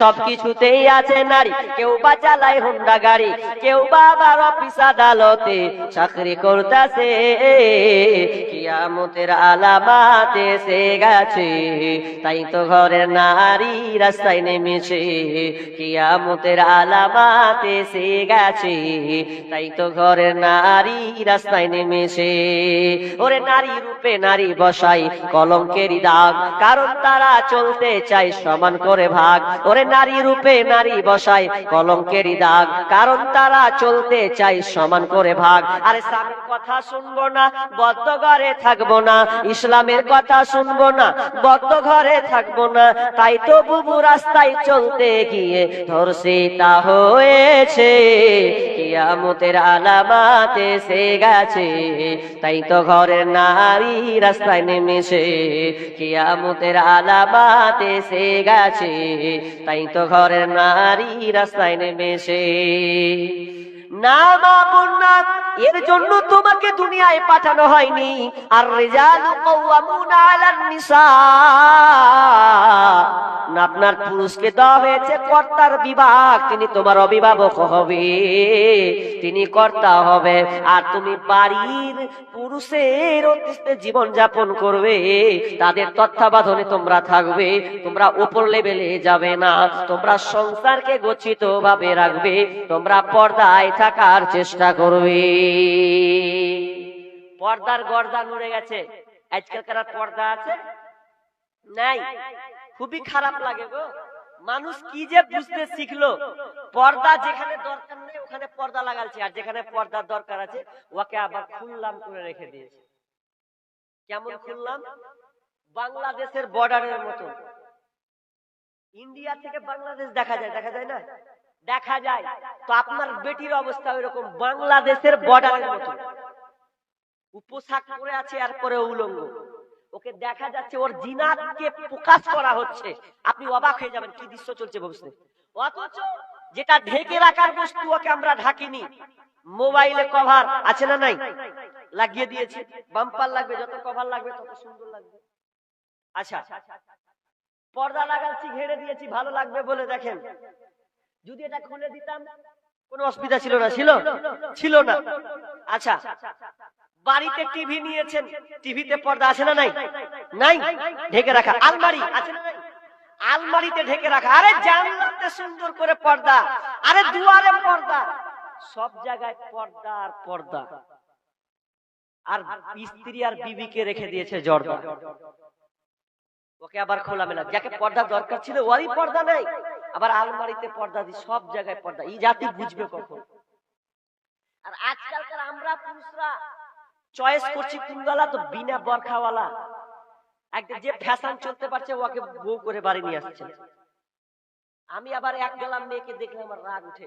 সবকিছুতেই আছে নারী, কেউ বা চালায় হুন্ডা গাড়ি, কেউ বা আবার অফিস আদালতে চাকরি করতেছে। কিয়ামতের আলামাত এসে গেছে, তাই তো ঘরের নারী রাস্তায় নেমেছে। কিয়ামতের আলামাত এসে গেছে, তাই তো ঘরের নারী রাস্তায় নেমেছে। ওরে নারী রূপে নারী বসাই কলঙ্কেরই দাগ, কারণ তারা চলতে চায় সমান করে ভাগ। ওরে নারী রূপে নারী বসায় কলঙ্কেরই দাগ, কারণ তারা চলতে চায় সমান করে ভাগ। আরে স্বামীর কথা শুনবো না, বদ্ধ ঘরে থাকবো না, ইসলামের কথা শুনবো না, বদ্ধ ঘরে থাকবো না, তাই তো বুবু রাস্তায় চলতে গিয়ে ধর্ষিতা হয়েছে। কিয়ামতের আলামাত এসে গেছে, তাই তো ঘরের নারী রাস্তায় নেমেছে। কিয়ামতের আলামাত এসে গেছে, তাই তো ঘরের নারী রাস্তায় নেমেছে। না মা বোন না, এর জন্য তোমাকে দুনিয়ায় পাঠানো হয়নি। আর রিজালু কাওয়ামুনা আলান নিসা, না আপনার পুরুষকে দেওয়া হয়েছে কর্তার বিভাগ, তিনি তোমার অভিভাবক হবে, তিনি কর্তা হবে। আর তুমি বাড়ির পুরুষের অধীনে জীবন যাপন করবে, তাদের তত্ত্বাবধানে তোমরা থাকবে, তোমরা উপর লেভেলে যাবে না, তোমরা সংসারকে গচ্ছিত ভাবে রাখবে, তোমরা পর্দায় থাকার চেষ্টা করবে। পর্দার গর্দা নড়ে গেছে, আজকালকার পর্দা আছে নাই, খুবই খারাপ লাগে গো। মানুষ কি যে বুঝতে শিখলো, পর্দা যেখানে দরকার নেই ওখানে পর্দা লাগাচ্ছে, আর যেখানে পর্দার দরকার আছে ওকে আবার খুললাম করে রেখে দিয়েছে। কেমন খুললাম? বাংলাদেশের বর্ডারের মতো। ইন্ডিয়া থেকে বাংলাদেশ দেখা যায়, দেখা যায় না? দেখা যায়। তো আপনার বেটির অবস্থা ওইরকম বাংলাদেশের বর্ডারের মতো, উপোষাক পরে আছে আর পরে উলঙ্গ, ওকে দেখা যাচ্ছে ওর জিনাতকে প্রকাশ করা হচ্ছে। আপনি অবাক হয়ে যাবেন কি দৃশ্য চলছে ভবিষ্যতে। অথচ যেটা ঢেকে রাখার বস্তু ওকে আমরা ঢাকিনি। মোবাইলে কভার আছে না নাই? লাগিয়ে দিয়েছে, বাম্পার লাগবে, যত কভার লাগবে তত সুন্দর লাগবে। আচ্ছা, পর্দা লাগাচ্ছি, ঘেরে দিয়েছি ভালো লাগবে বলে, দেখেন যদি এটা খুলে দিতাম কোনো অসুবিধা ছিল না? ছিল না। আচ্ছা, বাড়িতে টিভি নিয়েছেন, টিভিতে পর্দা আছে না নাই? নাই, ঢেকে রাখা। আলমারি আছে না নাই? আলমারিতে ঢেকে রাখা। আরে জানলাতে সুন্দর করে পর্দা, আরে দুয়ারে পর্দা, সব জায়গায় পর্দা আর পর্দা। আর স্ত্রী আর বিবিকে রেখে দিয়েছে জর্দা, ওকে আবার খোলামেলা, যাকে পর্দা দরকার ছিল ওরই পর্দা নাই, আবার আলমারিতে পর্দা দি, সব জায়গায় পর্দা। এই জাতি বুঝবে কখন? আর আজকালকার আমরা পুরুষরা চয়েস করছি কোনওয়ালা, তো বিনা বরখাওয়ালা একদম যে ফ্যাশন চলতে পারছে ওকে বউ করে বাড়ি নিয়ে আসছে। আমি আবার এক গেলাম মেয়েকে দেখলে আমার রাগ উঠে।